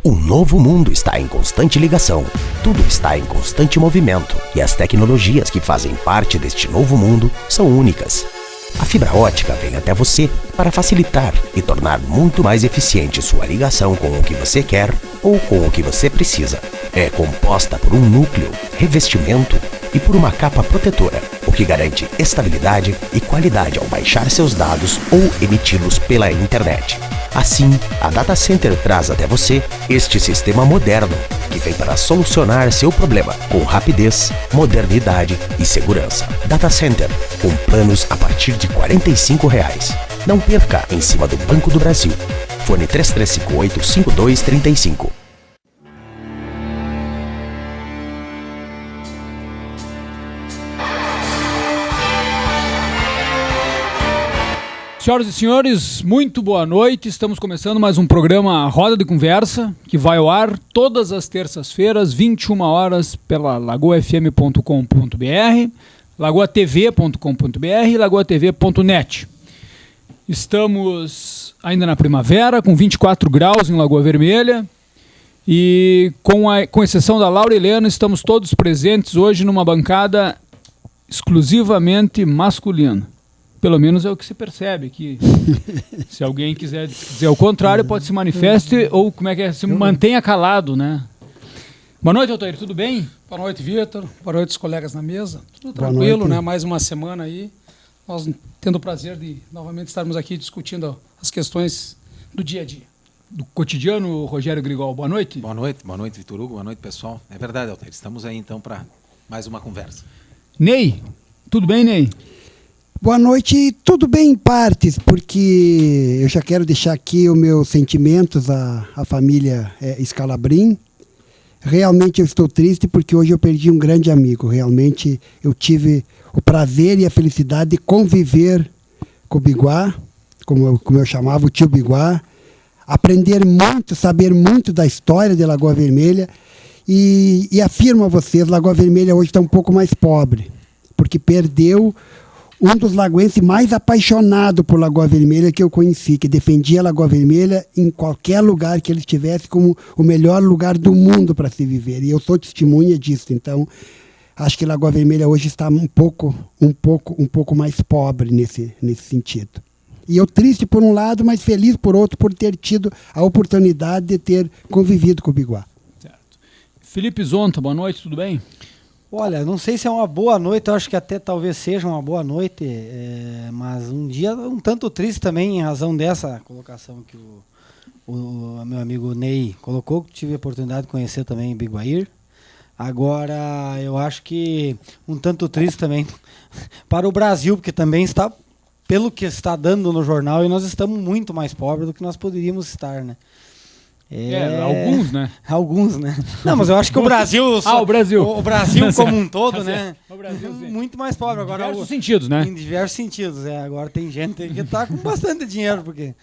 Um novo mundo está em constante ligação, tudo está em constante movimento e as tecnologias que fazem parte deste novo mundo são únicas. A fibra ótica vem até você para facilitar e tornar muito mais eficiente sua ligação com o que você quer ou com o que você precisa. É composta por um núcleo, revestimento e por uma capa protetora, o que garante estabilidade e qualidade ao baixar seus dados ou emiti-los pela internet. Assim, a Data Center traz até você este sistema moderno que vem para solucionar seu problema com rapidez, modernidade e segurança. Data Center, com planos a partir de R$ 45. Não perca em cima do Banco do Brasil. Fone 3358-5235. Senhoras e senhores, muito boa noite. Estamos começando mais um programa Roda de Conversa, que vai ao ar todas as terças-feiras, 21 horas, pela lagoafm.com.br, lagoatv.com.br e lagoatv.net. Estamos ainda na primavera, com 24 graus em Lagoa Vermelha. E com exceção da Laura Helena, estamos todos presentes hoje numa bancada exclusivamente masculina. Pelo menos é o que se percebe aqui. Se alguém quiser dizer o contrário, pode se manifeste ou se mantenha calado, né? Boa noite, Altair, tudo bem? Boa noite, Vitor. Boa noite, os colegas na mesa. Tudo tranquilo, né? Mais uma semana aí. Nós tendo o prazer de novamente estarmos aqui discutindo as questões do dia a dia. Do cotidiano, Rogério Grigol. Boa noite. Boa noite, Vitor Hugo. Boa noite, pessoal. É verdade, Altair. Estamos aí então para mais uma conversa. Ney, tudo bem, Ney? Boa noite, tudo bem em partes, porque eu já quero deixar aqui os meus sentimentos à família Scalabrin. Realmente eu estou triste porque hoje eu perdi um grande amigo. Realmente eu tive o prazer e a felicidade de conviver com o Biguá, como eu chamava, o tio Biguá, aprender muito, saber muito da história de Lagoa Vermelha e afirmo a vocês, Lagoa Vermelha hoje está um pouco mais pobre, porque perdeu um dos lagoenses mais apaixonados por Lagoa Vermelha que eu conheci, que defendia Lagoa Vermelha em qualquer lugar que ele estivesse como o melhor lugar do mundo para se viver. E eu sou testemunha disso. Então, acho que Lagoa Vermelha hoje está um pouco mais pobre nesse sentido. E eu triste por um lado, mas feliz por outro, por ter tido a oportunidade de ter convivido com o Biguá. Certo. Felipe Zonta, boa noite, tudo bem? Olha, não sei se é uma boa noite, eu acho que até talvez seja uma boa noite, mas um dia um tanto triste também em razão dessa colocação que o meu amigo Ney colocou, que tive a oportunidade de conhecer também em Biguair. Agora, eu acho que um tanto triste também para o Brasil, porque também está, pelo que está dando no jornal, e nós estamos muito mais pobres do que nós poderíamos estar, né? Alguns, né? Alguns, né? Não, mas eu acho que o Brasil... o Brasil. O Brasil como um todo, né? O Brasil, sim. Muito mais pobre. Agora, em diversos sentidos, né? Em diversos sentidos, Agora tem gente que está com bastante dinheiro, porque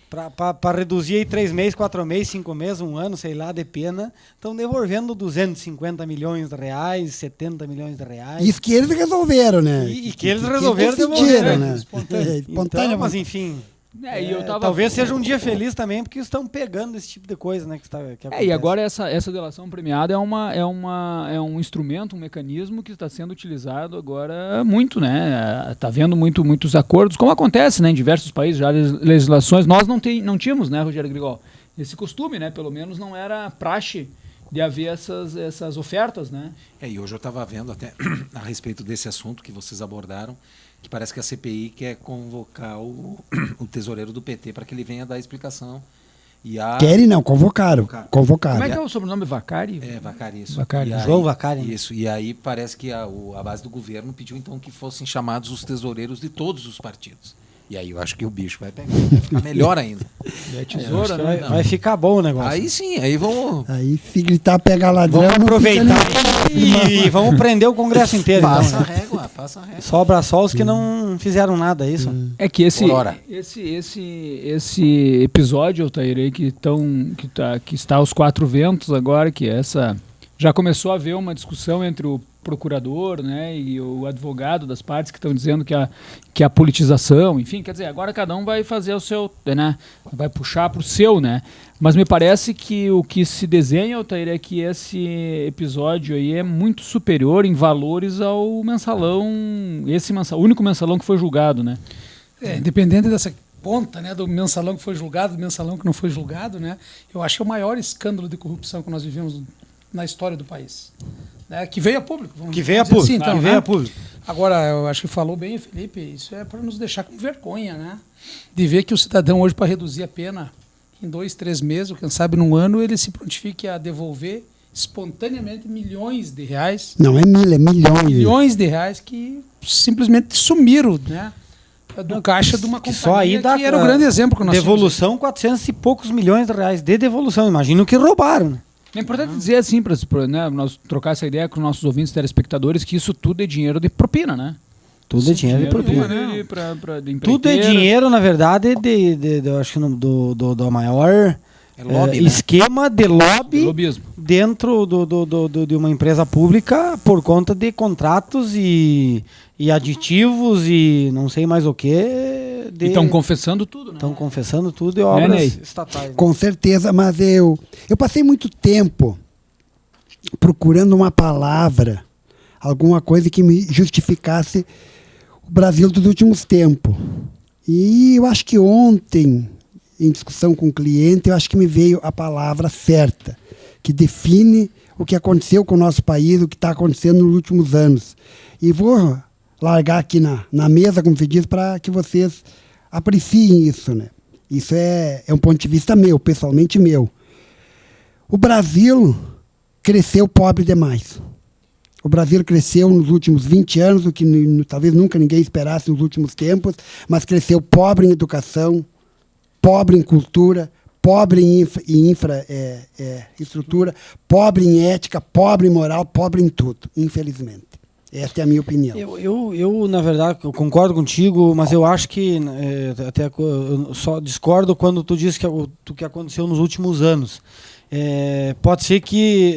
para reduzir aí 3 meses, 4 meses, 5 meses, 1 ano, sei lá, de pena, estão devolvendo 250 milhões de reais, 70 milhões de reais. Isso que eles resolveram, né? E que eles resolveram devolver, né? Espontâneo. Então, mas enfim... talvez seja um dia feliz também, porque estão pegando esse tipo de coisa, né? Que acontece. E agora essa delação premiada é um instrumento, um mecanismo que está sendo utilizado agora muito, né? Está havendo muitos acordos, como acontece, né, em diversos países, já legislações. Nós não tínhamos, né, Rogério Grigol, esse costume, né? Pelo menos não era praxe de haver essas ofertas, né? E hoje eu estava vendo até a respeito desse assunto que vocês abordaram, que parece que a CPI quer convocar o tesoureiro do PT para que ele venha dar explicação. Querem não, convocaram. Como é que é o sobrenome? Vacari? Vacari, isso. Vacari. João Vacari. Isso, e aí parece que a base do governo pediu então que fossem chamados os tesoureiros de todos os partidos. E aí eu acho que o bicho vai pegar, vai ficar melhor ainda. É tesoura, né? Vai ficar bom o negócio. Aí sim, aí vamos... Aí se gritar, pega ladrão... Vamos aproveitar e vamos prender o Congresso inteiro. Passa então, a régua, passa a régua. Sobra só os que não fizeram nada, é isso? É que esse episódio, Altair, que está aos 4 ventos agora, que já começou a haver uma discussão entre o procurador, né, e o advogado das partes que estão dizendo que a politização, enfim, quer dizer, agora cada um vai fazer o seu, né, vai puxar para o seu, né, mas me parece que o que se desenha, Altair, é que esse episódio aí é muito superior em valores ao mensalão, o único mensalão que foi julgado, né. Independente dessa ponta, né, do mensalão que foi julgado, do mensalão que não foi julgado, né, eu acho que é o maior escândalo de corrupção que nós vivemos na história do país. Né, que veio a público. Que veio a público. Assim, então, que veio a público. Agora, eu acho que falou bem, Felipe, isso é para nos deixar com vergonha, né? De ver que o cidadão hoje, para reduzir a pena em 2, 3 meses, ou quem sabe num ano, ele se prontifique a devolver espontaneamente milhões de reais. Não é mil, é milhões. Milhões de reais que simplesmente sumiram, né? Do caixa de uma companhia só aí dá, que era o grande exemplo que nós devolução, 400 e poucos milhões de reais de devolução. Imagino que roubaram, né? É importante dizer assim, para né, nós trocar essa ideia com os nossos ouvintes telespectadores, que isso tudo é dinheiro de propina, né? Tudo é dinheiro de propina. De tudo é dinheiro, na verdade, eu acho que do maior lobby, né? esquema de lobismo dentro de uma empresa pública por conta de contratos e aditivos e não sei mais o que. E estão confessando tudo, né? Estão confessando tudo e obras estatais. Com certeza, mas eu passei muito tempo procurando uma palavra, alguma coisa que me justificasse o Brasil dos últimos tempos. E eu acho que ontem, em discussão com o cliente, eu acho que me veio a palavra certa, que define o que aconteceu com o nosso país, o que está acontecendo nos últimos anos. E vou largar aqui na mesa, como se diz, para que vocês apreciem isso, né? Isso é um ponto de vista meu, pessoalmente meu. O Brasil cresceu pobre demais. O Brasil cresceu nos últimos 20 anos, o que talvez nunca ninguém esperasse nos últimos tempos, mas cresceu pobre em educação, pobre em cultura, pobre em infraestrutura, pobre em ética, pobre em moral, pobre em tudo, infelizmente. Esta é a minha opinião. Eu na verdade, eu concordo contigo, mas eu acho que eu só discordo quando tu diz que o que aconteceu nos últimos anos. Pode ser que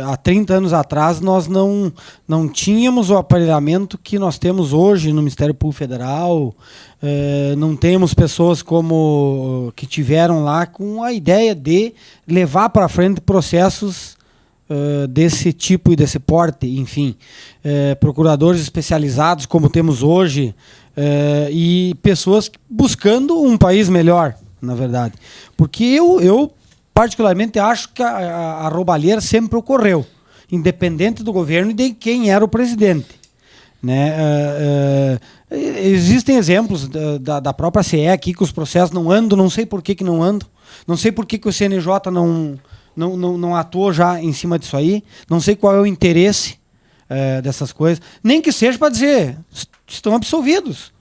há 30 anos atrás nós não tínhamos o aparelhamento que nós temos hoje no Ministério Público Federal, não temos pessoas como que tiveram lá com a ideia de levar para frente processos desse tipo e desse porte, enfim, procuradores especializados como temos hoje e pessoas buscando um país melhor, na verdade. Porque eu particularmente acho que a roubalheira sempre ocorreu, independente do governo e de quem era o presidente. Né? Existem exemplos da própria CE aqui que os processos não andam, não sei por que não andam, não sei por que o CNJ não atuou já em cima disso aí, não sei qual é o interesse dessas coisas, nem que seja para dizer, estão absolvidos.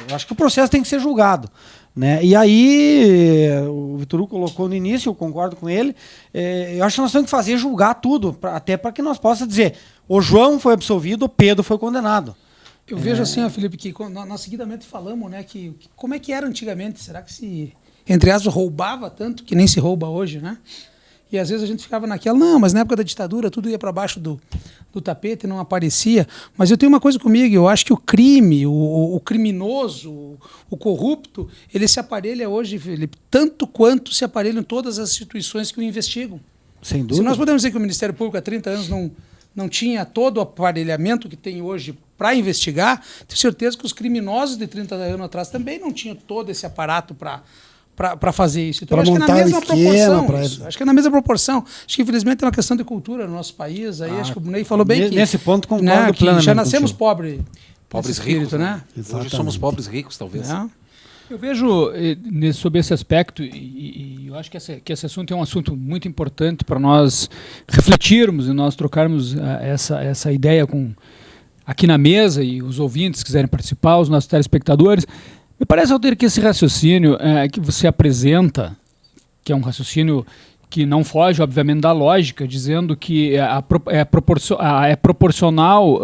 Eu acho que o processo tem que ser julgado. Né? E aí, o Vitor Hugo colocou no início, eu concordo com ele, eu acho que nós temos que fazer julgar tudo, até para que nós possamos dizer, o João foi absolvido, o Pedro foi condenado. Eu vejo assim, Felipe, que nós seguidamente falamos, né, que como é que era antigamente, será que se, entre aspas, roubava tanto que nem se rouba hoje, né? E às vezes a gente ficava naquela, não, mas na época da ditadura tudo ia para baixo do tapete, não aparecia. Mas eu tenho uma coisa comigo, eu acho que o crime, o criminoso, o corrupto, ele se aparelha hoje, Felipe, tanto quanto se aparelham todas as instituições que o investigam. Sem dúvida. Se nós podemos dizer que o Ministério Público há 30 anos não tinha todo o aparelhamento que tem hoje para investigar, tenho certeza que os criminosos de 30 anos atrás também não tinham todo esse aparato para fazer isso. Então, acho que é na mesma proporção. Acho que é na mesma proporção. Acho que, infelizmente, é uma questão de cultura no nosso país. Aí, acho que o Ney falou bem nesse ponto, concordo plenamente. Já nascemos pobres ricos, né? Hoje somos pobres ricos, talvez. Eu vejo sobre esse aspecto, e eu acho que esse assunto é um assunto muito importante para nós refletirmos e nós trocarmos essa ideia aqui na mesa, e os ouvintes quiserem participar, os nossos telespectadores. Me parece, Altair, que esse raciocínio que você apresenta, que é um raciocínio que não foge, obviamente, da lógica, dizendo que é proporcional.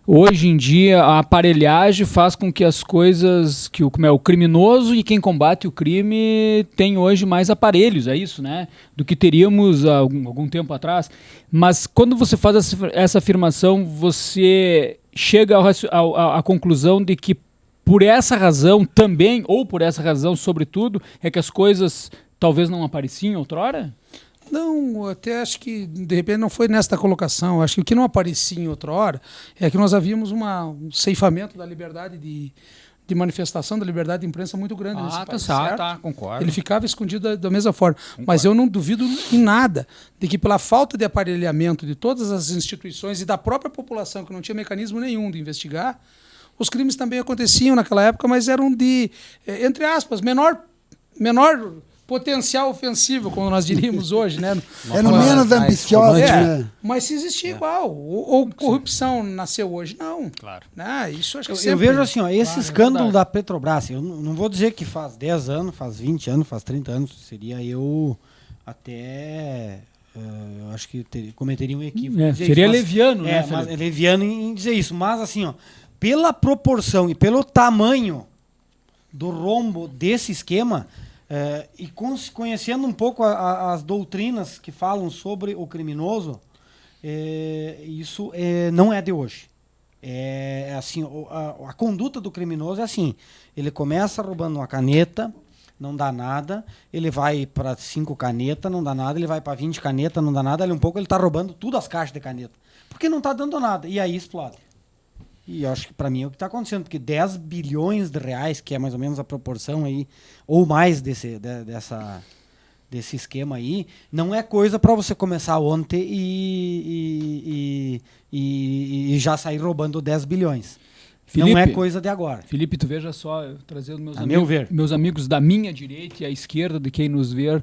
Hoje em dia, a aparelhagem faz com que as coisas, que o criminoso e quem combate o crime tem hoje mais aparelhos, é isso, né? Do que teríamos há algum tempo atrás. Mas quando você faz essa afirmação, você chega à conclusão de que por essa razão também, ou por essa razão sobretudo, é que as coisas talvez não apareciam outrora? Não, até acho que de repente não foi nesta colocação. Acho que o que não aparecia em outra hora é que nós havíamos um ceifamento da liberdade de manifestação, da liberdade de imprensa muito grande nesse país. Tá, concordo. Ele ficava escondido da mesma forma. Concordo. Mas eu não duvido em nada de que pela falta de aparelhamento de todas as instituições e da própria população, que não tinha mecanismo nenhum de investigar, os crimes também aconteciam naquela época, mas eram de, entre aspas, menor potencial ofensivo, como nós diríamos hoje, né? Era menos ambicioso, né? Mas se existia igual. Ou corrupção nasceu hoje, não. Claro. Né? Isso acho que eu vejo assim, ó, esse escândalo é da Petrobras, eu não vou dizer que faz 10 anos, faz 20 anos, faz 30 anos, seria eu até... eu acho que cometeria um equívoco. Seria leviano, né? Mas é leviano em dizer isso. Mas assim, ó, pela proporção e pelo tamanho do rombo desse esquema... e conhecendo um pouco as doutrinas que falam sobre o criminoso, isso não é de hoje. Assim, a conduta do criminoso é assim: ele começa roubando uma caneta, não dá nada, ele vai para 5 canetas, não dá nada, ele vai para 20 canetas, não dá nada, ali um pouco ele está roubando tudo as caixas de caneta, porque não está dando nada, e aí explode. E eu acho que para mim é o que está acontecendo, porque 10 bilhões de reais, que é mais ou menos a proporção aí, ou mais desse esquema aí, não é coisa para você começar ontem e já sair roubando 10 bilhões. Felipe, não é coisa de agora. Felipe, tu veja só, eu trazendo meus amigos da minha direita e à esquerda de quem nos vê,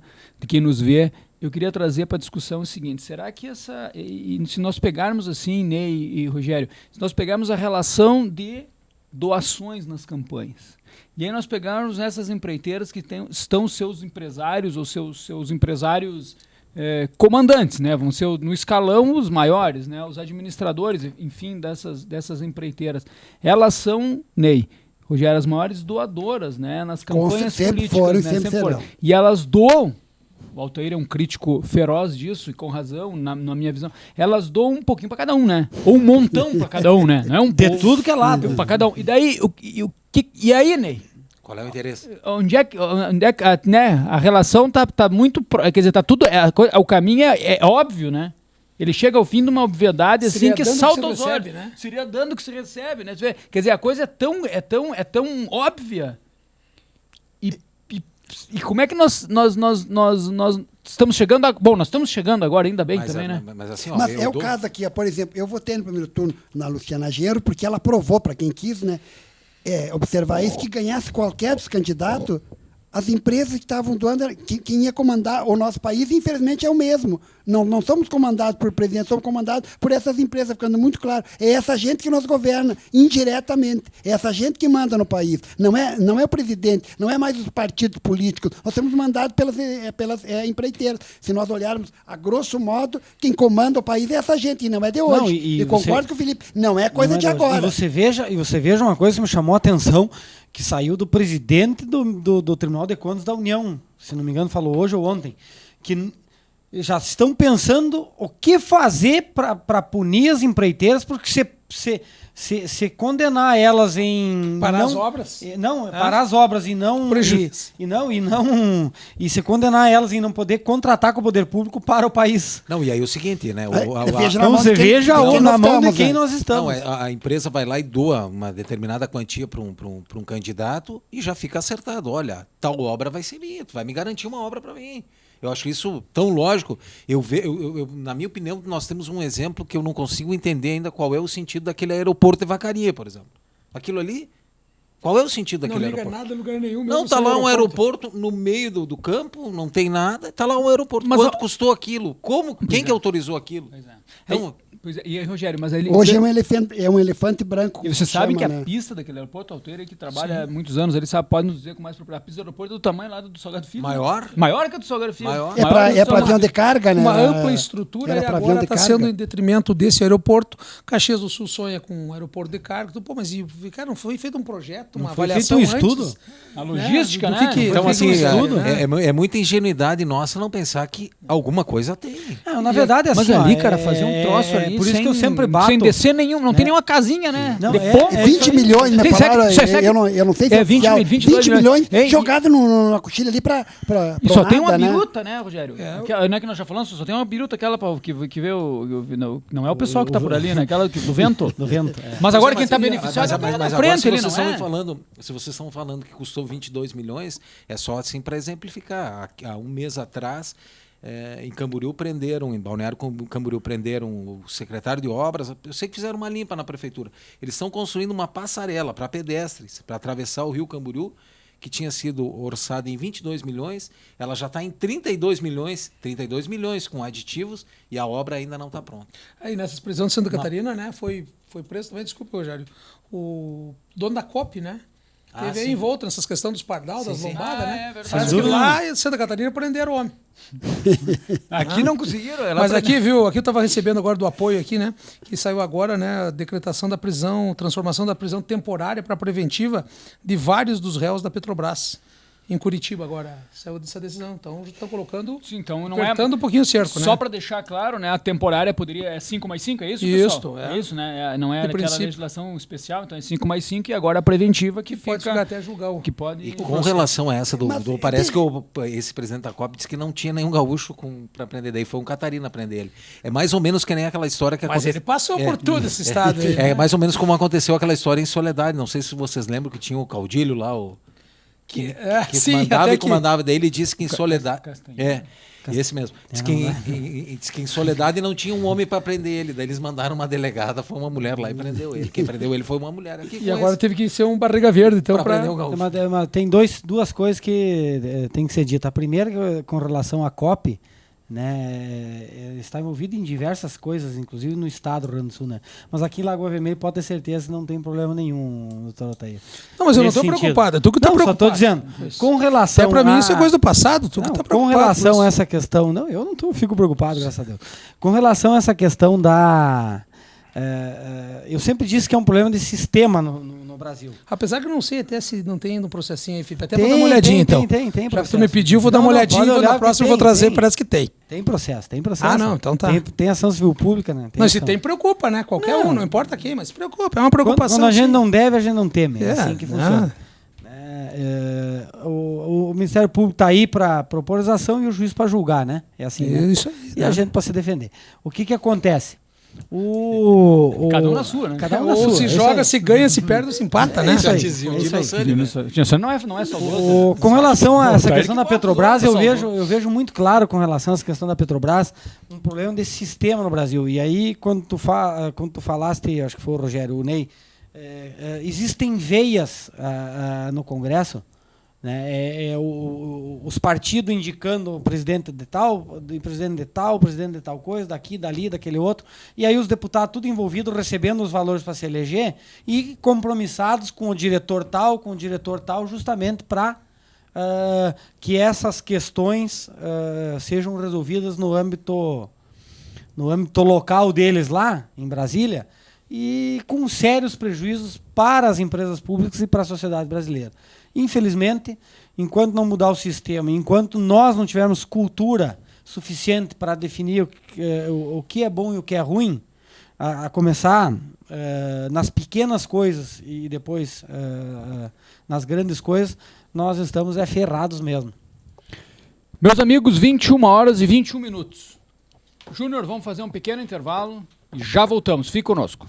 eu queria trazer para a discussão o seguinte: será que se nós pegarmos assim, Ney e Rogério, se nós pegarmos a relação de doações nas campanhas, e aí nós pegarmos essas empreiteiras que estão seus empresários ou seus empresários comandantes, né? Vão ser no escalão os maiores, né? Os administradores, enfim, dessas empreiteiras. Elas são, Ney, Rogério, as maiores doadoras, né? Nas campanhas políticas. Foram, né? Sempre serão. E elas doam. O Altair é um crítico feroz disso, e com razão, na minha visão. Elas doam um pouquinho para cada um, né? Ou um montão para cada um, né? Não é um de tudo que é lado. Para cada um. E daí, e aí, Ney? Qual é o interesse? Onde é que né? A relação tá muito... Quer dizer, tá tudo... O caminho é óbvio, né? Ele chega ao fim de uma obviedade assim que salta aos olhos. Né? Seria dando que se recebe, né? Quer dizer, a coisa é tão óbvia. E como é que nós estamos chegando... nós estamos chegando agora, ainda bem também, né? Mas é o caso aqui, por exemplo, eu votei no primeiro turno na Luciana Genro, porque ela provou, para quem quis, né, observar isso, que ganhasse qualquer dos candidatos, as empresas que estavam doando, quem ia comandar o nosso país, infelizmente, é o mesmo. Não somos comandados por presidente, somos comandados por essas empresas, ficando muito claro. É essa gente que nos governa indiretamente. É essa gente que manda no país. Não é o presidente, não é mais os partidos políticos. Nós somos mandados pelas empreiteiras. Se nós olharmos, a grosso modo, quem comanda o país é essa gente, e não é de hoje. Não, e concordo com o Felipe, não é coisa de agora. E você veja uma coisa que me chamou a atenção, que saiu do presidente do Tribunal de Contas da União, se não me engano, falou hoje ou ontem, que já estão pensando o que fazer para punir as empreiteiras, porque se condenar elas em... Parar as obras? Parar as obras e não... Prejuízo. E se condenar elas em não poder contratar com o poder público para o país. Não, e aí o seguinte, né? Veja na mão de quem nós estamos. Não, a empresa vai lá e doa uma determinada quantia para um candidato e já fica acertado. Olha, tal obra vai ser minha, tu vai me garantir uma obra para mim. Eu acho isso tão lógico. Na minha opinião, nós temos um exemplo que eu não consigo entender ainda qual é o sentido daquele aeroporto de Vacaria, por exemplo. Aquilo ali Qual é o sentido Não daquele liga aeroporto? nada em lugar nenhum. Não, mesmo tá sem lá um aeroporto no meio do campo, não tem nada, tá lá um aeroporto. Mas Quanto custou aquilo? Como? Quem que autorizou aquilo? Então, Pois é, e aí, Rogério, mas ele... Hoje é um elefante branco. E você sabe que chama, a né? pista daquele aeroporto, Alteira, que trabalha há muitos anos, ele sabe, pode nos dizer com mais propriedade. A pista do aeroporto é do tamanho lá do Salgado Filho. Maior? Maior que a do Salgado Filho. Maior. É para avião de carga, né? Uma ampla estrutura Era e pra avião agora de está carga. sendo em detrimento desse aeroporto. Caxias do Sul sonha com um aeroporto de carga. Pô, mas cara, não foi feito um projeto, uma foi avaliação feito um estudo? antes, A logística, do né? que então foi assim, feito um estudo, é muita ingenuidade nossa não pensar que alguma coisa tem. Não, na verdade, é Mas assim, ali, ó, cara, fazer um troço ali Por isso sem, que eu sempre bato. sem descer nenhum, não tem nenhuma casinha, né? Não, De é- ponta. é 20 milhões, me Tem falaram, segue- eu não sei se é é 20 oficial, 22 milhões Ei, jogado numa coxilha ali pra E só tem uma nada, né? biruta, né, Rogério? Não é que nós já falamos, só tem uma biruta, aquela que vê não é o pessoal que tá por ali, né? Aquela do vento. Do vento. É. Mas agora quem tá beneficiado é mas na agora, frente se ali, vocês não estão é? se vocês estão falando que custou 22 milhões, é só assim para exemplificar. Há um mês atrás, em Camboriú em Balneário Camboriú prenderam o secretário de obras. Eu sei que fizeram uma limpa na prefeitura. Eles estão construindo uma passarela para pedestres, para atravessar o rio Camboriú, que tinha sido orçada em 22 milhões, ela já está em 32 milhões com aditivos, e a obra ainda não está pronta. Aí nessas prisões de Santa Catarina, né, foi preso também, desculpa, Rogério, o dono da COP, né? Teve aí envolto nessas questões dos pardal, das lombadas, né? É verdade. Parece que lá em Santa Catarina prenderam o homem. Aqui não conseguiram. Mas aqui, viu, aqui eu estava recebendo agora do apoio aqui, né? Que saiu agora, né? A decretação da prisão, transformação da prisão temporária para preventiva de vários dos réus da Petrobras. Em Curitiba agora saiu dessa decisão. Então estão colocando, Sim, então não apertando um pouquinho o cerco, né? Só para deixar claro, né? A temporária poderia... É 5+5, é isso, Isso, pessoal? é. É isso, né? Não é De aquela princípio. legislação especial, então é 5+5 e agora a preventiva que pode fica... ficar até julgar o Que pode... E com relação a essa Mas parece que esse presidente da COP disse que não tinha nenhum gaúcho para prender, daí foi um Catarina prender ele. É mais ou menos que nem aquela história que Mas aconteceu. ele passou por tudo esse estado aí. É mais ou menos como aconteceu aquela história em Soledade. Não sei se vocês lembram que tinha o Caudilho lá, que sim, mandava até e comandava. Daí ele disse que em Soledade... Castanheira. Esse mesmo. Diz que em Soledade não tinha um homem para prender ele. Daí eles mandaram uma delegada, foi uma mulher lá e prendeu ele. Quem prendeu ele foi uma mulher. E agora teve que ser um barriga verde, então, para para prender o gaúcho. Tem duas coisas que tem que ser dita. A primeira, com relação à COP, né, está envolvido em diversas coisas, inclusive no estado do Rio Grande do Sul, né? Mas aqui em Lagoa Vermelha pode ter certeza que não tem problema nenhum, doutor Altair. Não, mas eu não Nesse estou sentido. preocupado. Tu que tá Não, só preocupado. estou dizendo. Com relação Até para mim a- isso é coisa do passado. Tu que Não, tá com preocupado. relação com a isso. essa questão, não, eu não fico preocupado, graças a Deus. Com relação a essa questão da... eu sempre disse que é um problema de sistema no Brasil. Apesar que eu não sei até se não tem no processinho aí, Felipe. Até vou dar uma olhadinha, então. Tem Já que tu processo. me pediu, vou dar uma Não, olhadinha. pode Então, olhar na que próxima eu vou tem, trazer, tem. parece que tem. Tem processo. Ah, não, então tá. Tem ação civil pública, né? Mas se ação. tem, preocupa, né? Qualquer Não. um, não importa quem, mas se preocupa. É uma preocupação. Quando a gente sim. não deve, a gente não teme. É, É, assim que funciona. O Ministério Público está aí para propor ação e o juiz para julgar, né? É assim, né? Isso aí. E a gente para se defender. O que acontece? Cada um na sua, né? Cada um na Ou sua. se é isso joga, aí. se ganha, se perde ou se empata, né? isso aí. Dizia o É isso Dino aí. Sani, né? Isso não é só Com relação a essa Tá, questão ele da que Petrobras, falou, eu vejo muito claro com relação a essa questão da Petrobras um problema desse sistema no Brasil. E aí, quando tu falaste, acho que foi o Rogério, o Ney, existem veias no Congresso, né? Os partidos indicando o presidente de tal, o presidente de tal coisa, daqui, dali, daquele outro, e aí os deputados tudo envolvidos recebendo os valores para se eleger e compromissados com o diretor tal, justamente para que essas questões sejam resolvidas no âmbito local deles lá, em Brasília, e com sérios prejuízos para as empresas públicas e para a sociedade brasileira. Infelizmente, enquanto não mudar o sistema, enquanto nós não tivermos cultura suficiente para definir o que é bom e o que é ruim, a começar nas pequenas coisas e depois nas grandes coisas, nós estamos ferrados mesmo. Meus amigos, 21h21. Júnior, vamos fazer um pequeno intervalo e já voltamos. Fique conosco.